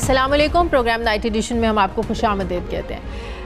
अस्सलाम वालेकुम। Programme night addition में हम आपको खुशामदीद कहते हैं।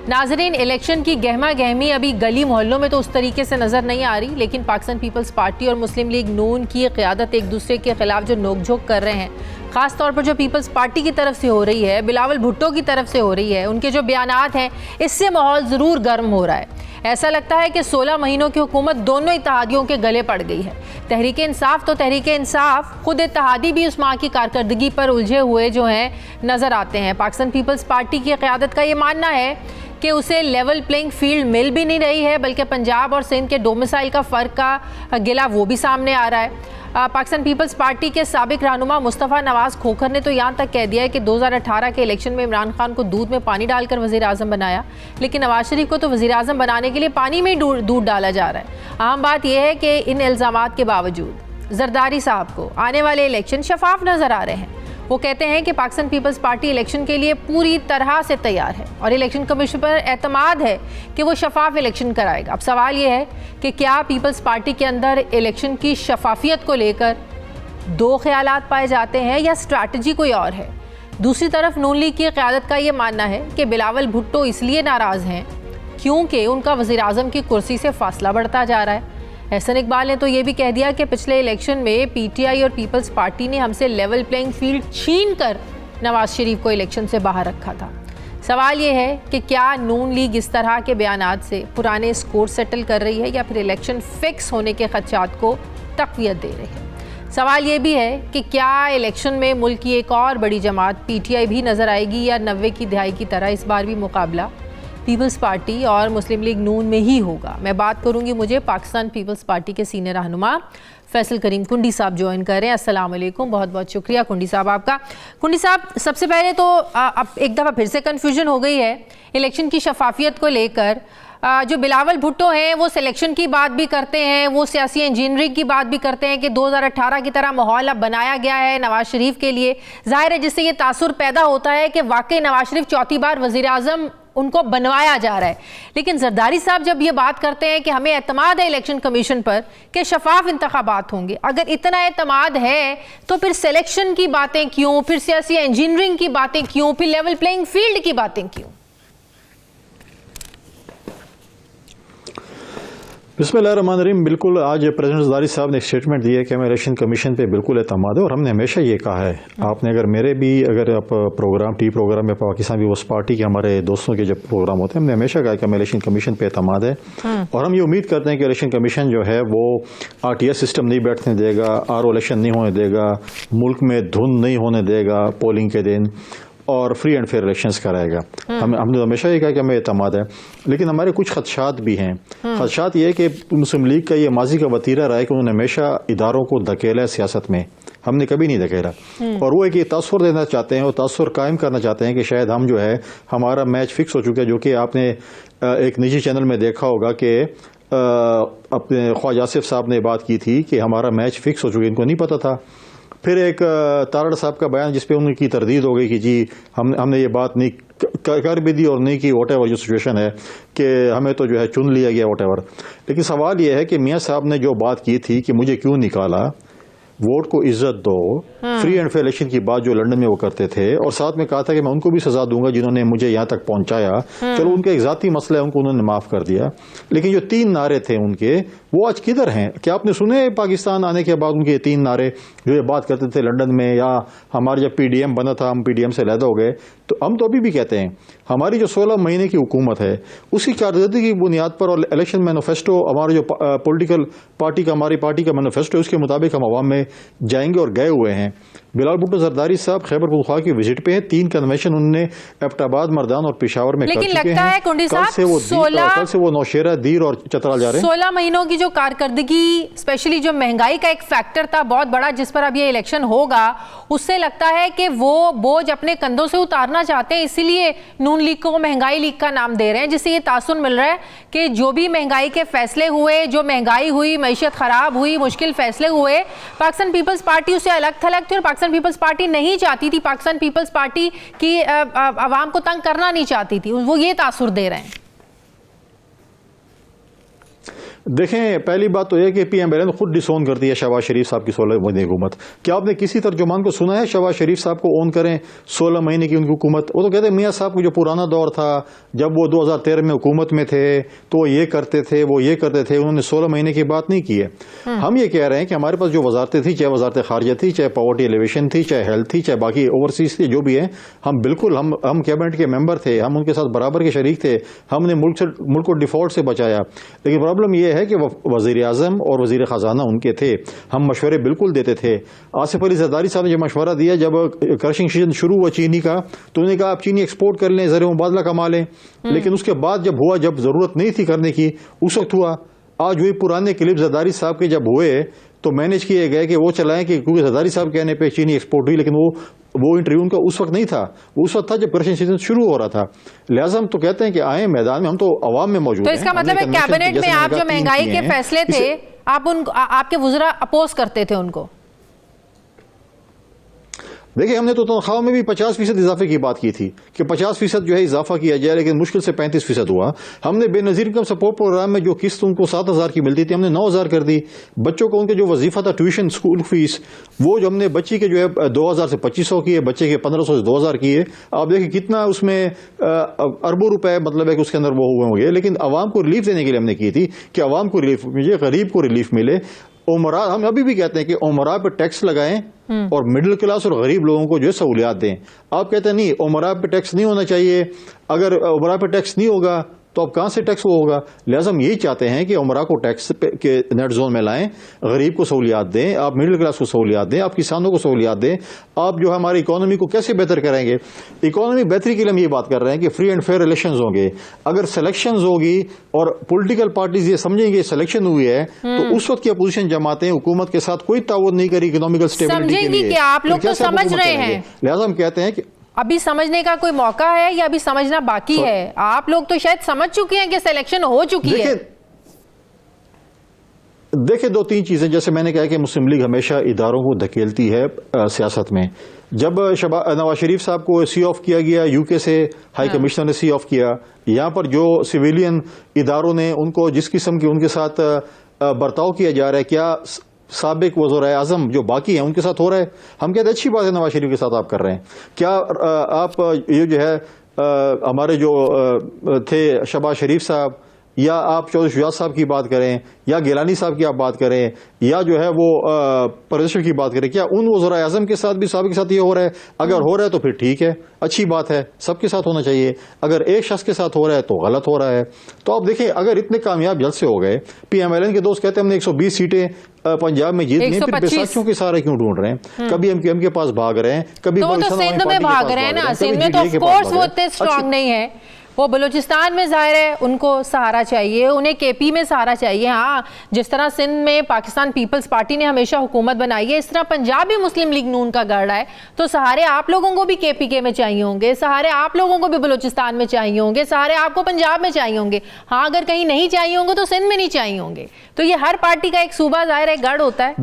नाजरीन, इलेक्शन की गहमा गहमी अभी गली मोहल्लों में तो उस तरीके से नज़र नहीं आ रही, लेकिन पाकिस्तान पीपल्स पार्टी और मुस्लिम लीग नून की क़यादत एक दूसरे के खिलाफ जो नोकझोंक कर रहे हैं, ख़ास तौर पर जो पीपल्स पार्टी की तरफ से हो रही है, बिलावल भुट्टो की तरफ से हो रही है, उनके जो बयानात हैं, इससे माहौल ज़रूर गर्म हो रहा है। ऐसा लगता है कि 16 महीनों की हुकूमत दोनों इत्तेहादियों के गले पड़ गई है। तहरीक इंसाफ तो तहरीक इंसाफ, खुद इत्तेहादी भी उस माह की कारकर्दगी पर उलझे हुए जो हैं नज़र आते हैं। पाकिस्तान पीपल्स पार्टी की क़यादत का ये मानना है कि उसे लेवल प्लेइंग फील्ड मिल भी नहीं रही है, बल्कि पंजाब और सिंध के डोमिसाइल का फ़र्क का गिला वो भी सामने आ रहा है। पाकिस्तान पीपल्स पार्टी के साबिक रहनुमा मुस्तफ़ा नवाज़ खोखर ने तो यहाँ तक कह दिया है कि 2018 के इलेक्शन में इमरान खान को दूध में पानी डालकर वज़ीर आज़म बनाया, लेकिन नवाज शरीफ को तो वज़ीर आज़म बनाने के लिए पानी में ही दूध डाला जा रहा है। अहम बात यह है कि इन इल्ज़ामात के बावजूद जरदारी साहब को आने वाले इलेक्शन शफाफ नज़र आ रहे हैं। वो कहते हैं कि पाकिस्तान पीपल्स पार्टी इलेक्शन के लिए पूरी तरह से तैयार है और इलेक्शन कमीशन पर एतमाद है कि वो शफाफ इलेक्शन कराएगा। अब सवाल ये है कि क्या पीपल्स पार्टी के अंदर इलेक्शन की शफाफियत को लेकर दो ख्यालात पाए जाते हैं या स्ट्रैटेजी कोई और है? दूसरी तरफ नून लीग की क़यादत का ये मानना है कि बिलावल भुट्टो इसलिए नाराज़ हैं क्योंकि उनका वज़ीर आज़म की कुर्सी से फासला बढ़ता जा रहा है। एहसन इकबाल ने तो ये भी कह दिया कि पिछले इलेक्शन में पीटीआई और पीपल्स पार्टी ने हमसे लेवल प्लेइंग फील्ड छीन कर नवाज शरीफ को इलेक्शन से बाहर रखा था। सवाल ये है कि क्या नून लीग इस तरह के बयानात से पुराने स्कोर सेटल कर रही है या फिर इलेक्शन फिक्स होने के खदशात को तक़वियत दे रही है? सवाल ये भी है कि क्या इलेक्शन में मुल्क की एक और बड़ी जमात पीटीआई भी नज़र आएगी या 90 की दहाई की तरह इस बार भी मुकाबला पीपल्स पार्टी और मुस्लिम लीग नून में ही होगा? मैं बात करूंगी, मुझे पाकिस्तान पीपल्स पार्टी के सीनियर रहनुमा फैसल करीम कुंडी साहब ज्वाइन कर रहे हैं। अस्सलाम वालेकुम, बहुत बहुत शुक्रिया कुंडी साहब आपका। कुंडी साहब, सबसे पहले तो अब एक दफ़ा फिर से कन्फ्यूजन हो गई है इलेक्शन की शफाफियत को लेकर। जो बिलावल भुट्टो हैं वो सिलेक्शन की बात भी करते हैं, वो सियासी इंजीनियरिंग की बात भी करते हैं कि 2018 की तरह माहौल अब बनाया गया है नवाज शरीफ के लिए। जाहिर है जिससे ये तासुर पैदा होता है कि वाकई नवाज शरीफ चौथी बार वज़ीर आज़म उनको बनवाया जा रहा है। लेकिन जरदारी साहब जब ये बात करते हैं कि हमें एतमाद है इलेक्शन कमीशन पर कि शफाफ इंतखाबात होंगे, अगर इतना एतमाद है तो फिर सिलेक्शन की बातें क्यों, फिर सियासी इंजीनियरिंग की बातें क्यों, फिर लेवल प्लेइंग फील्ड की बातें क्यों? बिस्मिल्लाहिर्रहमानिर्रहीम। बिल्कुल, आज प्रेसिडेंट जरदारी साहब ने एक स्टेटमेंट दी है कि हमें इलेक्शन कमीशन पे बिल्कुल एतमाद है और हमने हमेशा ये कहा है। आपने अगर मेरे भी अगर आप प्रोग्राम में पाकिस्तान पीपल्स पार्टी के हमारे दोस्तों के जब प्रोग्राम होते हैं, हमने हमेशा कहा कि हमें इलेक्शन कमीशन पे एतमाद है और हम ये उम्मीद करते हैं कि इलेक्शन कमीशन जो है वो RTS सिस्टम नहीं बैठने देगा, RO इलेक्शन नहीं होने देगा, मुल्क में धुंध नहीं होने देगा पोलिंग के दिन, और फ्री एंड फेयर इलेक्शंस कराएगा। हमने हमेशा ये कहा कि हमें एतमाद है, लेकिन हमारे कुछ खदशात भी हैं। खदशात ये है कि मुस्लिम लीग का ये माजी का वतीरा रहा है कि उन्होंने हमेशा इदारों को धकेला है सियासत में, हमने कभी नहीं धकेला। और वो एक तासुर देना चाहते हैं और तासुर कायम करना चाहते हैं कि शायद हम जो है हमारा मैच फिक्स हो चुका है, जो कि आपने एक निजी चैनल में देखा होगा कि अपने ख्वाजा आसिफ साहब ने बात की थी कि हमारा मैच फिक्स हो चुका है, इनको नहीं पता था। फिर एक तारड़ साहब का बयान जिसपे उनकी तरदीद हो गई कि जी हमने ये बात नहीं कर भी दी और नहीं की, वॉट एवर जो सिचुएशन है कि हमें तो जो है चुन लिया गया वॉट एवर। लेकिन सवाल ये है कि मियाँ साहब ने जो बात की थी कि मुझे क्यों निकाला, वोट को इज्जत दो, फ्री एंड फेयर इलेक्शन की बात जो लंदन में वो करते थे, और साथ में कहा था कि मैं उनको भी सजा दूंगा जिन्होंने मुझे यहाँ तक पहुंचाया। चलो उनका एक जाती मसला है, उनको उन्होंने माफ कर दिया, लेकिन जो 3 नारे थे उनके वो आज किधर हैं? क्या आपने सुने पाकिस्तान आने के बाद उनके 3 नारे जो ये बात करते थे लंदन में, या हमारे जब PDM बना था हम PDM से अलहदा हो गए, तो हम तो अभी भी कहते हैं हमारी जो 16 महीने की हुकूमत है उसकी कारकर्दगी की बुनियाद पर और इलेक्शन मैनिफेस्टो हमारे जो पॉलिटिकल पार्टी का हमारी पार्टी का मैनिफेस्टो है उसके मुताबिक हम अवाम में जाएंगे और गए हुए हैं। बिलावल भुट्टो जरदारी साहब खैबर पख्तूनख्वा की विजिट पे हैं, 3 कन्वेंशन उन्होंने एबटाबाद, मर्दान और पेशावर में कर चुके हैं। लेकिन लगता है कुंडी साहब कल से वो नौशेरा, दीर और चतराल जा रहे हैं। 16 महीनों की जो कारकर्दगी, स्पेशली जो महंगाई का एक फैक्टर था बहुत बड़ा जिस पर अब ये इलेक्शन होगा, उससे लगता है कि वो बोझ अपने कंधों से उतारना चाहते हैं, इसीलिए नून लीग को महंगाई लीग का नाम दे रहे हैं, जिससे ये तासुर मिल रहा है कि जो भी महंगाई के फैसले हुए, जो महंगाई हुई, मईशत खराब हुई, मुश्किल फैसले हुए, पाकिस्तान पीपल्स पार्टी उससे अलग थलग थी और पाकिस्तान पीपल्स पार्टी नहीं चाहती थी, पाकिस्तान पीपल्स पार्टी की आवाम को तंग करना नहीं चाहती थी, वो ये तासुर दे रहे हैं। देखें, पहली बात तो यह कि PMLN खुद डिसोन करती है शहबाज शरीफ साहब की 16 महीने की हुकूमत। क्या आपने किसी तर्जुमान को सुना है शहबाज शरीफ साहब को ओन करें 16 महीने की उनकी हुकूमत? वो तो कहते हैं मियाँ साहब को जो पुराना दौर था, जब वो 2013 में हुकूमत में थे तो वो ये करते थे, वो ये करते थे, उन्होंने 16 महीने की बात नहीं की है। हम ये कह रहे हैं कि हमारे पास जो वजारतें थी, चाहे वजारत खारजा थी, चाहे पॉवर्टी एलिवेशन थी, चाहे हेल्थ थी, चाहे बाकी ओवरसीज थी, जो भी है, हम बिल्कुल हम कैबिनेट के मेंबर थे, हम उनके साथ बराबर के शरीक थे, हमने मुल्क को डिफॉल्ट से बचाया। लेकिन प्रॉब्लम यह है कि वजीर आजम और वजीर खजाना उनके थे, हम मशवरे बिल्कुल देते थे। आसिफ अली जरदारी साहब ने जब मशवरा दिया, जब क्रशिंग सीजन शुरू हुआ चीनी का, तो उन्होंने कहा आप चीनी एक्सपोर्ट कर लें, ज़र मुबादला कमा लें। लेकिन उसके बाद जब हुआ, जब जरूरत नहीं थी करने की, उस वक्त हुआ। आज वही पुराने क्लिप जरदारी साहब के जब हुए तो मैनेज किए गए कि वो चलाएं कि क्योंकि जरदारी साहब कहने पे चीनी एक्सपोर्ट हुई, लेकिन वो इंटरव्यू उनका उस वक्त नहीं था, वो उस वक्त था जब क्रशिंग सीजन शुरू हो रहा था। लिहाजा हम तो कहते हैं कि आए मैदान में, हम तो अवाम में मौजूद तो हैं। इसका मतलब है कैबिनेट में आप जो महंगाई के फैसले थे, आपके वुज़रा अपोज करते थे उनको? देखिए, हमने तो तनख्वाह में भी 50% इजाफे की बात की थी कि 50% जो है इजाफा किया जाए, लेकिन मुश्किल से 35% हुआ। हमने बेनजीर इनकम सपोर्ट प्रोग्राम में जो किस्त उनको 7,000 की मिलती थी, हमने 9,000 कर दी। बच्चों को उनके जो वजीफा था ट्यूशन स्कूल फीस, वो जो हमने बच्ची के जो है 2,000 से 2,500 किए, बच्चे के 1,500 से 2,000 किए। आप देखिए कितना उसमें अरबों रुपए मतलब है कि उसके अंदर वो हुए होंगे। लेकिन आवाम को रिलीफ देने के लिए हमने की थी कि आवाम को रिलीफ मिले, गरीब को रिलीफ मिले। उमरा, हम अभी भी कहते हैं कि उमरा पे टैक्स लगाएं और मिडिल क्लास और गरीब लोगों को जो है सहूलियात दें। आप कहते हैं नहीं, उमरा पे टैक्स नहीं होना चाहिए, अगर उमरा पे टैक्स नहीं होगा तो अब कहां से टैक्स होगा? लिहाजा हम यही चाहते हैं कि उमरा को टैक्स के नेट जोन में लाएं, गरीब को सहूलियात दें, आप मिडिल क्लास को सहूलियात दें, आप किसानों को सहूलियात दें। आप जो हमारी इकोनॉमी को कैसे बेहतर करेंगे? इकोनॉमी बेहतरी के लिए हम ये बात कर रहे हैं कि फ्री एंड फेयर इलेक्शंस होंगे। अगर सिलेक्शंस होगी और पॉलिटिकल पार्टीज ये समझेंगे सिलेक्शन हुई है, तो उस वक्त की अपोजिशन जमातें हुकूमत के साथ कोई ताउन नहीं करी इकोनॉमिकल स्टेबिलिटी के लिए। आप लोग तो समझ रहे हैं, लिहाजा हम कहते हैं कि अभी समझने का कोई मौका है या अभी समझना बाकी है? आप लोग तो शायद समझ चुके हैं कि सिलेक्शन हो चुकी है। देखिए 2-3 चीजें, जैसे मैंने कहा कि मुस्लिम लीग हमेशा इदारों को धकेलती है सियासत में। जब नवाज शरीफ साहब को सी ऑफ किया गया, यूके से हाई कमिश्नर ने सी ऑफ किया, यहाँ पर जो सिविलियन इदारों ने उनको जिस किस्म की उनके साथ बर्ताव किया जा रहा है, क्या साबिक वज़ीर आज़म जो बाकी हैं उनके साथ हो रहा है? हम कहते हैं अच्छी बात है, नवाज शरीफ के साथ आप कर रहे हैं। क्या आप ये जो है हमारे जो थे शहबाज शरीफ साहब, या आप चौधरी शुजात साहब की बात करें, या गिलानी साहब की आप बात करें, या जो है वो परदेश की बात करें, क्या उन वज़ीर आज़म के साथ भी साहब के साथ ये हो रहा है? अगर हो रहा है तो फिर ठीक है, अच्छी बात है, सबके साथ होना चाहिए। अगर एक शख्स के साथ हो रहा है तो गलत हो रहा है। तो आप देखें, अगर इतने कामयाब जल्द से हो गए, PMLN के दोस्त कहते हैं हमने 120 सीटें पंजाब में जीत ली, फिर बैसाखियों के सारे क्यों ढूंढ रहे हैं? कभी MQM के पास भाग रहे हैं, कभी तो सिंध में भाग रहे हैं ना। सिंध में तो ऑफ कोर्स वो इतने स्ट्रांग नहीं है, वो बलूचिस्तान में जाहिर है उनको सहारा चाहिए, उन्हें KP में सहारा चाहिए। हाँ, जिस तरह सिंध में पाकिस्तान पीपल्स पार्टी ने हमेशा हुकूमत बनाई है, इस तरह पंजाब भी मुस्लिम लीग नून का गढ़ है। तो सहारे आप लोगों को भी KPK में चाहिए होंगे, सहारे आप लोगों को भी बलूचिस्तान में चाहिए होंगे, सहारे आपको पंजाब में चाहिए होंगे। हाँ, अगर कहीं नहीं चाहिए होंगे तो सिंध में नहीं चाहिए होंगे। तो ये हर पार्टी का एक सूबा जाहिर है गढ़ होता है।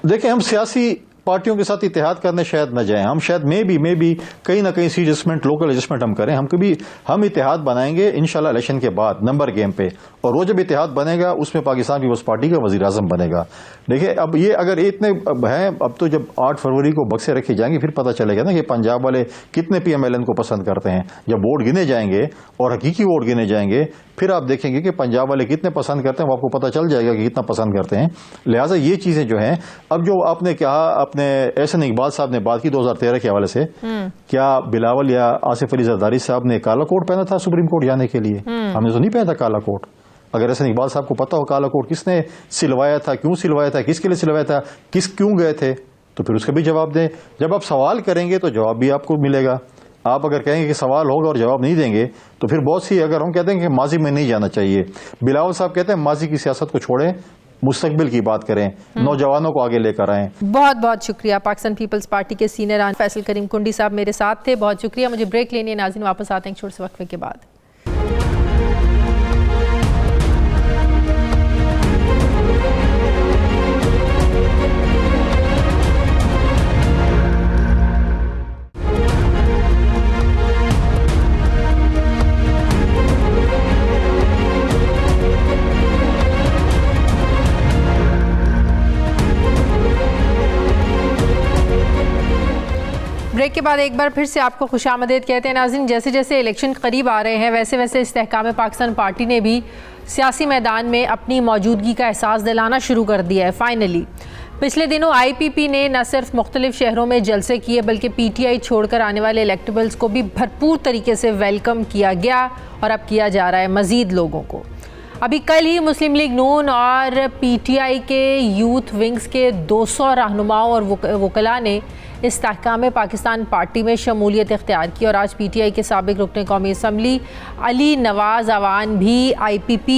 देखिए हम सियासी पार्टियों के साथ इत्तेहाद करने शायद न जाएं, हम शायद मे भी कहीं ना कहीं सी एडजस्टमेंट, लोकल एडजस्टमेंट हम करें। हम इत्तेहाद बनाएंगे इंशाल्लाह इलेक्शन के बाद नंबर गेम पे, और वो जब इत्तेहाद बनेगा उसमें पाकिस्तान पीपल्स पार्टी का वजीर आजम बनेगा। देखिए अब ये अगर इतने हैं, अब तो जब 8 फरवरी को बक्से रखे जाएंगे फिर पता चलेगा ना कि पंजाब वाले कितने PMLN को पसंद करते हैं। जब वोट गिने जाएंगे और हकीकी वोट गिने जाएंगे, फिर आप देखेंगे कि पंजाब वाले कितने पसंद करते हैं, वो आपको पता चल जाएगा कि कितना पसंद करते हैं। लिहाजा ये चीजें जो हैं, अब जो आपने कहा, अपने एहसन इकबाल साहब ने बात की 2013 के हवाले से, क्या बिलावल या आसिफ अली जरदारी साहब ने काला कोट पहना था सुप्रीम कोर्ट जाने के लिए? हमने तो नहीं पहना था काला कोट। अगर एहसन इकबाल साहब को पता हो काला कोट किसने सिलवाया था, क्यों सिलवाया था, किसके लिए सिलवाया था, क्यों गए थे, तो फिर उसका भी जवाब दें। जब आप सवाल करेंगे तो जवाब भी आपको मिलेगा। आप अगर कहेंगे कि सवाल होगा और जवाब नहीं देंगे तो फिर बहुत सी, अगर हम कहते हैं कि माजी में नहीं जाना चाहिए, बिलावल साहब कहते हैं माजी की सियासत को छोड़ें, मुस्तकबिल की बात करें, नौजवानों को आगे लेकर आएं। बहुत बहुत शुक्रिया। पाकिस्तान पीपल्स पार्टी के सीनियर फैसल करीम कुंडी साहब मेरे साथ थे, बहुत शुक्रिया। मुझे ब्रेक लेनी है नाज़रीन, वापस आते हैं छोटे से वक्फे के बाद। ब्रेक के बाद एक बार फिर से आपको खुशामदीद कहते हैं। नाज़रीन, जैसे जैसे इलेक्शन करीब आ रहे हैं वैसे वैसे इस्तेहकाम पाकिस्तान पार्टी ने भी सियासी मैदान में अपनी मौजूदगी का एहसास दिलाना शुरू कर दिया है। फाइनली पिछले दिनों IPP ने न सिर्फ मुख्तलिफ शहरों में जलसे किए बल्कि PTI छोड़कर आने वाले इलेक्टेबल्स को भी भरपूर तरीके से वेलकम किया गया और अब किया जा रहा है मज़ीद लोगों को। अभी कल ही मुस्लिम लीग नून और PTI के यूथ विंग्स के 200 रहनुमाओं और वकला ने इस्तेहकाम पाकिस्तान पार्टी में शमूलियत इख्तियार की और आज PTI के साबिक रुकन कौमी असम्बली अली नवाज़ अवान भी IPP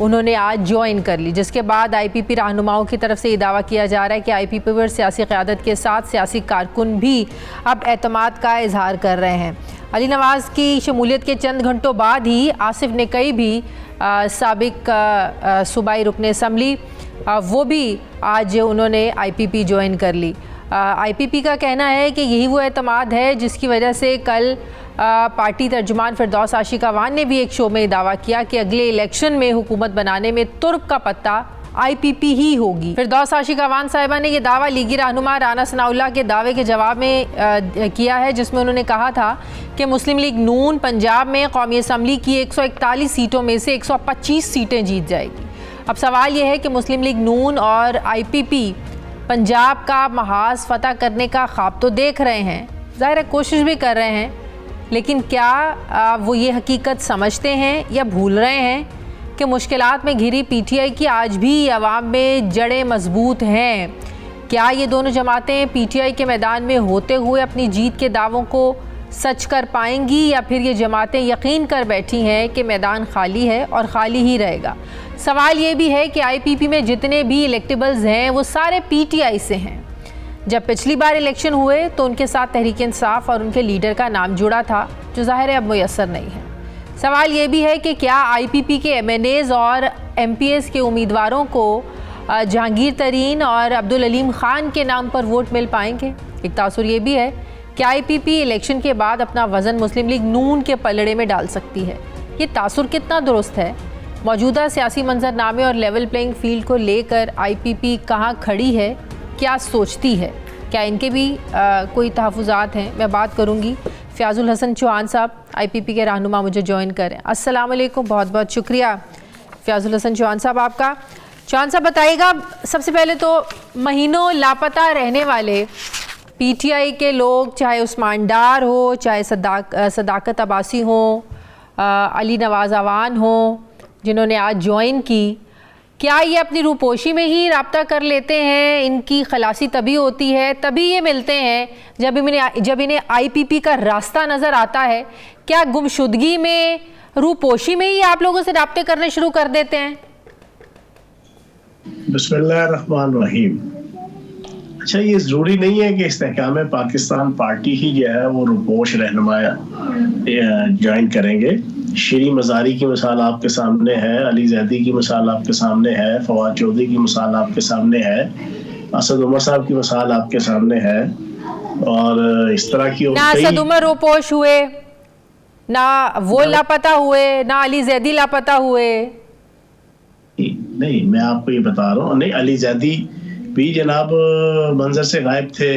उन्होंने आज ज्वाइन कर ली, जिसके बाद IPP रहनुमाओं की तरफ से ये दावा किया जा रहा है कि IPP पर सियासी क़यादत के साथ सियासी कारकुन भी अब एतमाद का इजहार कर रहे हैं। अली नवाज़ की शमूलियत के चंद घंटों बाद ही आसिफ नकई भी साबिक सूबाई रुकन असम्बली वो भी आज उन्होंने IPP ज्वाइन कर ली। IPP का कहना है कि यही वो एतमाद है जिसकी वजह से कल पार्टी तर्जुमान फिरदौस आशिक अवान ने भी एक शो में दावा किया कि अगले इलेक्शन में हुकूमत बनाने में तुर्क का पत्ता IPP ही होगी। फिरदौस आशिक अवान साहिबा ने यह दावा लीगी रहनुमा राना सनाउल्लाह के दावे के जवाब में किया है, जिसमें उन्होंने कहा था कि मुस्लिम लीग नून पंजाब में कौमी असम्बली की 141 सीटों में से 125 सीटें जीत जाएगी। अब सवाल यह है कि मुस्लिम लीग नून और IPP पंजाब का महाज फतह करने का ख्वाब तो देख रहे हैं, ज़ाहिर है कोशिश भी कर रहे हैं, लेकिन क्या वो ये हकीकत समझते हैं या भूल रहे हैं कि मुश्किलात में घिरी PTI की आज भी अवाम में जड़ें मजबूत हैं? क्या ये दोनों जमातें PTI के मैदान में होते हुए अपनी जीत के दावों को सच कर पाएंगी या फिर ये जमातें यकीन कर बैठी हैं कि मैदान खाली है और ख़ाली ही रहेगा? सवाल ये भी है कि IPP में जितने भी इलेक्टेबल्स हैं वो सारे PTI से हैं। जब पिछली बार इलेक्शन हुए तो उनके साथ तहरीक इंसाफ और उनके लीडर का नाम जुड़ा था, जो ज़ाहिर है अब मुयस्सर नहीं है। सवाल ये भी है कि क्या IPP के MNAs और MPs के उम्मीदवारों को जहांगीर तरीन और अब्दुल अलीम ख़ान के नाम पर वोट मिल पाएंगे? एक तासुर ये भी है कि IPP इलेक्शन के बाद अपना वज़न मुस्लिम लीग नून के पलड़े में डाल सकती है। ये तासुर कितना दुरुस्त है? मौजूदा सियासी मंजरनामे और लेवल प्लेइंग फील्ड को लेकर IPP कहाँ खड़ी है, क्या सोचती है? क्या इनके भी कोई तहफ़्फ़ुज़ात हैं? मैं बात करूँगी। फ़याज़ुल हसन चौहान साहब IPP के रहनुमा मुझे ज्वाइन करें। अस्सलाम वालेकुम, बहुत बहुत शुक्रिया फ़याज़ुल हसन चौहान साहब आपका। चौहान साहब बताइएगा, सबसे पहले तो महीनों लापता रहने वाले PTI के लोग, चाहे उस्मान डार हो, चाहे सदाकत अब्बासी हो, अली नवाज़ अवान हो, जिन्होंने आज ज्वाइन की, क्या ये अपनी रूपोशी में ही रब्ता कर लेते हैं? इनकी खलासी तभी होती है, तभी ये मिलते हैं जब इन्हें IPP का रास्ता नज़र आता है? क्या गुमशुदगी में, रूपोशी में ही आप लोगों से रब्ते करने शुरू कर देते हैं? बिस्मिल्लाहिर्रहमानिर्रहीम। अच्छा, ये ज़रूरी नहीं है कि इस्तेहकाम पाकिस्तान पार्टी ही जो है वो रूपोश रहनुमा ज्वाइन करेंगे। शीरी मज़ारी की मिसाल आपके सामने है, अली जैदी की मिसाल आपके सामने है, फवाद चौधरी की मिसाल आपके सामने है, असद उमर साहब की मिसाल आपके सामने है, और इस तरह की ना असद उमर रूपोश हुए, ना वो लापता हुए, ना अली जैदी लापता हुए। नहीं, मैं आपको ये बता रहा हूँ, नहीं, अली जैदी भी जनाब मंजर से गायब थे,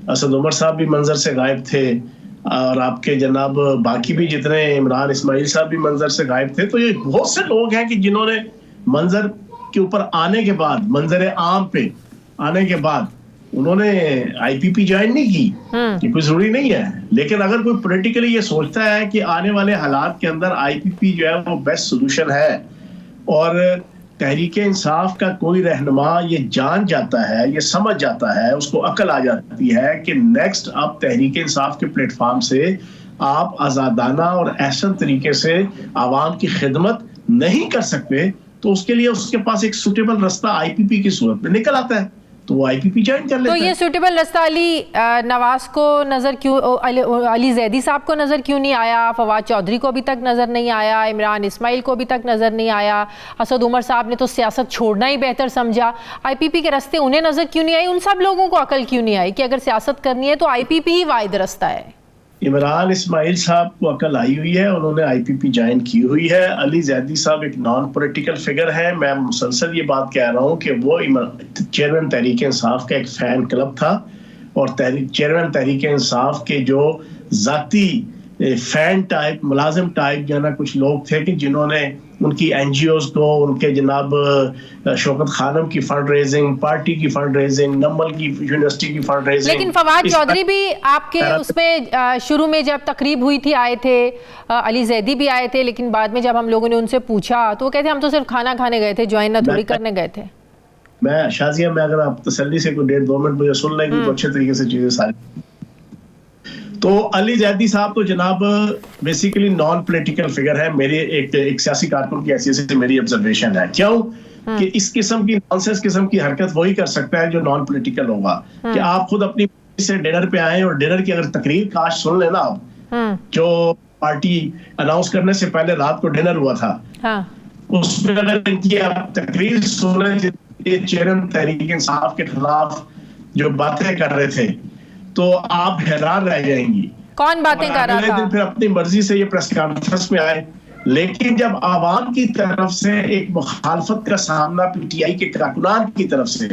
असद उमर साहब भी मंजर से गायब थे, और आपके जनाब बाकी भी जितने इमरान इस्माइल साहब भी मंजर से गायब थे। तो ये बहुत से लोग हैं कि जिन्होंने मंजर के ऊपर आने के बाद, मंजर आम पे आने के बाद उन्होंने IPP ज्वाइन नहीं की। ये कोई जरूरी नहीं है, लेकिन अगर कोई पॉलिटिकली ये सोचता है कि आने वाले हालात के अंदर IPP जो है वो बेस्ट सोल्यूशन है, और तहरीक इंसाफ का कोई रहनुमा ये जान जाता है, ये समझ जाता है, उसको अकल आ जाती है कि नेक्स्ट अब तहरीक इंसाफ के प्लेटफॉर्म से आप आज़ादाना और एहसन तरीके से आवाम की खिदमत नहीं कर सकते, तो उसके लिए उसके पास एक सूटेबल रास्ता IPP की सूरत में निकल आता है, तो वो IPP ज्वाइन कर लेता है। तो ये सूटेबल रास्ता अली नवाज को नज़र क्यों, अली जैदी साहब को नज़र क्यों नहीं आया? फवाद चौधरी को अभी तक नज़र नहीं आया, इमरान इस्माइल को अभी तक नज़र नहीं आया, असद उमर साहब ने तो सियासत छोड़ना ही बेहतर समझा, IPP के रास्ते उन्हें नज़र क्यों नहीं आई? उन सब लोगों को अकल क्यों नहीं आई कि अगर सियासत करनी है तो IPP ही वाहिद रास्ता है? इमरान इस्माइल साहब को अकल आई हुई है, उन्होंने IPP ज्वाइन की हुई है। अली जैदी साहब एक नॉन पॉलिटिकल फिगर है। मैं मुसलसल ये बात कह रहा हूँ कि वो चेयरमैन तहरीक इंसाफ का एक फैन क्लब था, और चेयरमैन तहरीक इंसाफ के जो जाती फैन टाइप मुलाजिम टाइप जो है ना कुछ लोग थे कि जिन्होंने उनकी एनजीओज को उनके जनाब शौकत खानम की फंड रेजिंग, पार्टी की फंड रेजिंग, नम्बल की यूनिवर्सिटी की फंड रेजिंग। लेकिन फवाद चौधरी भी आपके उसमें शुरू में जब तकरीब हुई थी आए थे, अली जैदी भी आए थे, लेकिन बाद में जब हम लोगों ने उनसे पूछा तो वो कहते हम तो सिर्फ खाना खाने गए थे, ज्वाइन ना थोड़ी करने गए थे। मैं शाजिया में अगर आप तसल्ली से कोई 1.5-2 मिनट मुझे सुन लेंगे तो अच्छे तरीके से चीजें सारी। तो अली जैदी साहब तो जनाब बेसिकली नॉन पॉलिटिकल फिगर है, मेरी एक सियासी कारकुन की हैसियत से मेरी ऑब्जर्वेशन है। क्यों कि इस किस्म की नॉनसेंस किस्म की हरकत वही कर सकता है जो नॉन पॉलिटिकल होगा। कि आप खुद अपनी से डिनर पे आए और डिनर की अगर तकरीर काश सुन लेना आप, जो पार्टी अनाउंस करने से पहले रात को डिनर हुआ था, उसमें अगर इनकी आप तकरीर सुने, चेयरमैन तहरीक इंसाफ के खिलाफ जो बातें कर रहे थे तो आप हैरान रह जाएंगी। कौन बातें कर रहा था? दिन फिर अपनी मर्जी से ये प्रेस कॉन्फ्रेंस में आए, लेकिन जब आवाम की तरफ से एक मुखालफत का सामना पीटीआई के कारकुनान की तरफ से,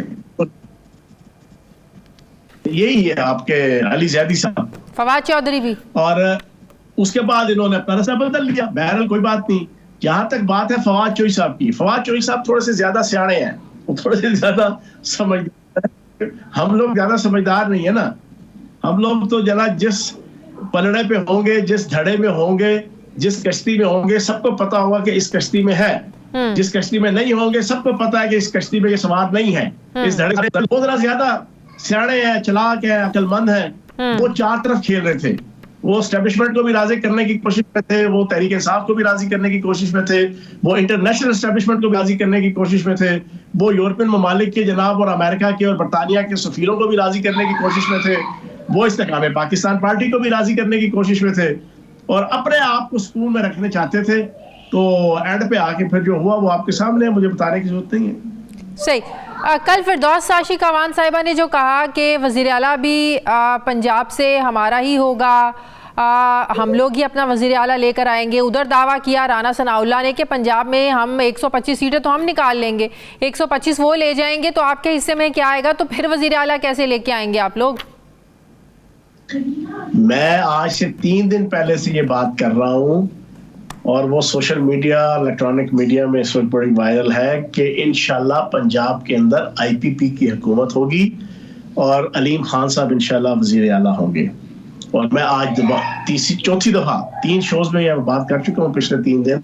यही है आपके अली जैदी साहब, फवाद चौधरी भी, और उसके बाद इन्होंने अपना रास्ता बदल लिया। बहरहाल कोई बात नहीं। जहां तक बात है फवाद चौधरी साहब की, फवाद चौधरी साहब थोड़े से ज्यादा सियाणे हैं, वो थोड़े से ज्यादा समझदार हैं। हम लोग ज्यादा समझदार नहीं है ना। हम लोग तो जना जिस पलड़े पे होंगे, जिस धड़े में होंगे, जिस कश्ती में होंगे, सबको पता होगा कि इस कश्ती में है। जिस कश्ती में नहीं होंगे सबको पता है कि इस कश्ती में ये सवार नहीं है। इस धड़े में बहुत ज्यादा सियाणे हैं, चलाक है, अक्लमंद है। वो चार तरफ खेल रहे थे। वो एस्टेब्लिशमेंट को भी राजी करने की कोशिश में थे, वो तहरीक इंसाफ को भी राजी करने की कोशिश में थे, वो इंटरनेशनल एस्टेब्लिशमेंट को भी राजी करने की कोशिश में थे, वो यूरोपियन ममालिक के जनाब और अमेरिका के और बरतानिया के सफीरों को भी राजी करने की कोशिश में थे, वो इस्तेकाम पाकिस्तान पार्टी को भी राजी करने की कोशिश में थे, और अपने आप को सुकून में रखने चाहते थे। तो एंड पे आके फिर जो हुआ वो आपके सामने है, मुझे बताने की जरूरत नहीं है। सही। कल फिरदौस साशिक अवान साहिबा ने जो कहा कि वज़ीर आला भी पंजाब से हमारा ही होगा, हम लोग ही अपना वज़ीर आला लेकर आएंगे। उधर दावा किया राना सनाउल्लाह ने कि पंजाब में हम 125 सीटें तो हम निकाल लेंगे, 125 वो ले जाएंगे, तो आपके हिस्से में क्या आएगा? तो फिर वज़ीर आला कैसे लेके आएंगे आप लोग? मैं आज से 3 दिन पहले से ये बात कर रहा हूँ और वो सोशल मीडिया, इलेक्ट्रॉनिक मीडिया में इस वक्त बड़ी वायरल है कि इंशाल्लाह पंजाब के अंदर आईपीपी की हुकूमत होगी और अलीम खान साहब इंशाल्लाह वज़ीर आला होंगे। और मैं आज चौथी दफा 3 शोज में यह बात कर चुका हूँ पिछले 3 दिन।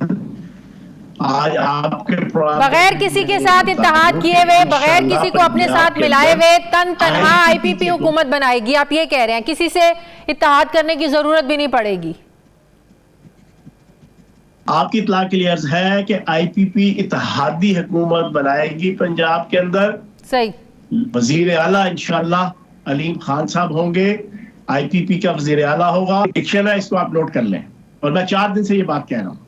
आज आपके बगैर किसी के साथ इत्तेहाद किए हुए, बगैर किसी को अपने साथ मिलाए हुए तनहा आईपीपी हुकूमत बनाएगी, आप ये कह रहे हैं? किसी से इत्तेहाद करने की जरूरत भी नहीं पड़ेगी? आपकी इत्तला के लिए अर्ज है कि आईपीपी इत्तेहादी हुकूमत बनाएगी पंजाब के अंदर। सही। वजीर आला इंशाल्लाह अलीम खान साहब होंगे, आईपीपी का वजीर आला होगा। डिक्शन है, इसको आप नोट कर लें। और मैं 4 दिन से ये बात कह रहा हूँ।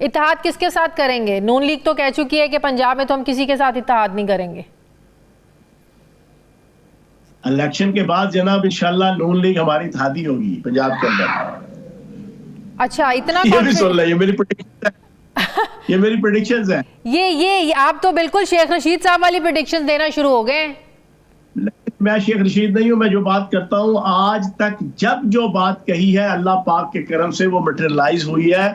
इत्तेहाद किसके साथ करेंगे? नून लीग तो कह चुकी है कि पंजाब में तो हम किसी के साथ इत्तेहाद नहीं करेंगे। इलेक्शन के बाद जनाब इंशाल्लाह नून लीग हमारी इत्तेहादी होगी पंजाब के अंदर। अच्छा, इतना ये भी सुन ले, ये मेरी प्रेडिक्शन है। ये मेरी प्रेडिक्शंस है। ये आप तो बिल्कुल शेख रशीद साहब वाली प्रेडिक्शंस देना शुरू हो गए। मैं शेख रशीद नहीं हूं। मैं जो बात करता हूं, आज तक जब जो बात कही है अल्लाह पाक के करम से वो मटेरियलाइज हुई है।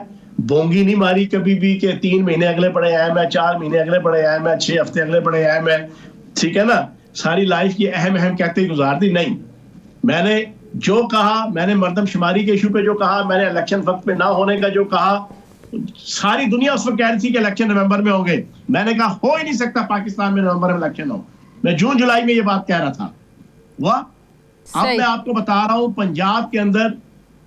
बोंगी नहीं मारी कभी भी कि 3 महीने अगले पड़े आए मैं, 4 महीने अगले पड़े आए मैं, 6 हफ्ते अगले पड़े आए मैं, ठीक है ना। सारी लाइफ की अहम कहते गुजार दी। नहीं, मैंने जो कहा, मैंने मर्दमशुमारी के इशू पे जो कहा, मैंने इलेक्शन वक्त पे ना होने का जो कहा, सारी दुनिया उस वक्त कह रही थी कि इलेक्शन नवंबर में होंगे। मैंने कहा हो ही नहीं सकता पाकिस्तान में नवंबर में इलेक्शन हो। मैं जून जुलाई में ये बात कह रहा था। वाह, अब मैं आपको बता रहा हूं पंजाब के अंदर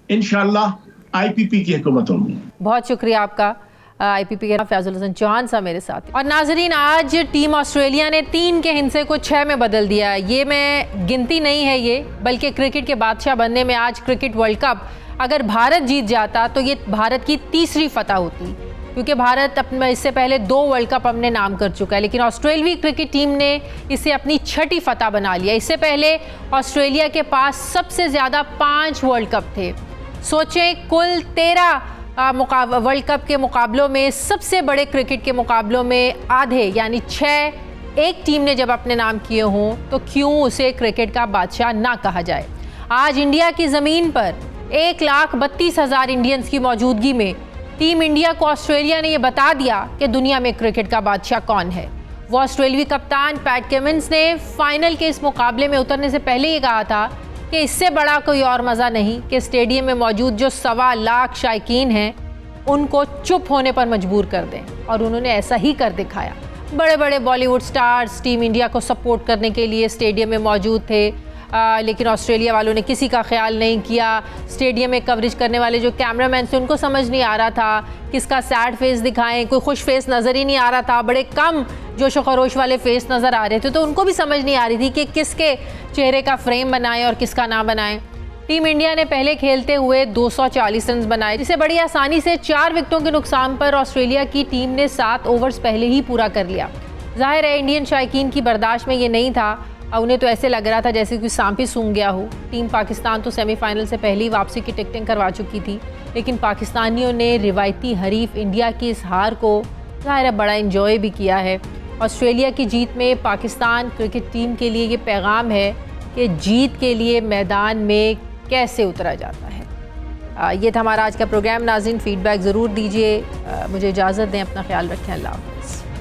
इंशाल्लाह आईपीपी की हुकूमत होगी। बहुत शुक्रिया आपका। आईपीपी के फैजुल हसन चौहान साहब मेरे साथ। और नाजरीन, आज टीम ऑस्ट्रेलिया ने 3 के हिस्से को 6 में बदल दिया है। ये मैं गिनती नहीं है ये, बल्कि क्रिकेट के बादशाह बनने में आज क्रिकेट वर्ल्ड कप अगर भारत जीत जाता तो ये भारत की तीसरी फतह होती, क्योंकि भारत अपने इससे पहले 2 वर्ल्ड कप अपने नाम कर चुका है, लेकिन ऑस्ट्रेलियाई क्रिकेट टीम ने इसे अपनी 6ठी फतह बना लिया। इससे पहले ऑस्ट्रेलिया के पास सबसे ज़्यादा 5 वर्ल्ड कप थे। सोचें, कुल 13 वर्ल्ड कप के मुकाबलों में सबसे बड़े क्रिकेट के मुकाबलों में आधे यानी 6 एक टीम ने जब अपने नाम किए हों तो क्यों उसे क्रिकेट का बादशाह ना कहा जाए। आज इंडिया की ज़मीन पर 1,32,000 इंडियंस की मौजूदगी में टीम इंडिया को ऑस्ट्रेलिया ने यह बता दिया कि दुनिया में क्रिकेट का बादशाह कौन है। वो ऑस्ट्रेलियावी कप्तान पैट कमिंस ने फाइनल के इस मुकाबले में उतरने से पहले ये कहा था कि इससे बड़ा कोई और मज़ा नहीं कि स्टेडियम में मौजूद जो 1.25 लाख शायकीन हैं उनको चुप होने पर मजबूर कर दें, और उन्होंने ऐसा ही कर दिखाया। बड़े बड़े बॉलीवुड स्टार्स टीम इंडिया को सपोर्ट करने के लिए स्टेडियम में मौजूद थे, लेकिन ऑस्ट्रेलिया वालों ने किसी का ख्याल नहीं किया। स्टेडियम में कवरेज करने वाले जो कैमरामैन थे उनको समझ नहीं आ रहा था किसका सैड फेस दिखाएं, कोई खुश फेस नज़र ही नहीं आ रहा था, बड़े कम जोश व खरोश वाले फेस नज़र आ रहे थे, तो उनको भी समझ नहीं आ रही थी कि किसके चेहरे का फ्रेम बनाएं और किसका ना बनाएं। टीम इंडिया ने पहले खेलते हुए 240 रन बनाए, जिसे बड़ी आसानी से 4 विकेटों के नुकसान पर ऑस्ट्रेलिया की टीम ने 7 ओवर्स पहले ही पूरा कर लिया। जाहिर है इंडियन शायकीन की बर्दाश्त में ये नहीं था, उन्हें तो ऐसे लग रहा था जैसे कोई सांप ही सूंघ गया हो। टीम पाकिस्तान तो सेमीफाइनल से पहले ही वापसी की टिकटिंग करवा चुकी थी, लेकिन पाकिस्तानियों ने रिवायती हरीफ इंडिया की इस हार को ज़ाहिर है बड़ा इंजॉय भी किया है। ऑस्ट्रेलिया की जीत में पाकिस्तान क्रिकेट टीम के लिए ये पैगाम है कि जीत के लिए मैदान में कैसे उतरा जाता है। ये था हमारा आज का प्रोग्राम। नाज़रीन, फीडबैक ज़रूर दीजिए। मुझे इजाज़त दें, अपना ख्याल रखें। अल्लाह हाफ़िज़।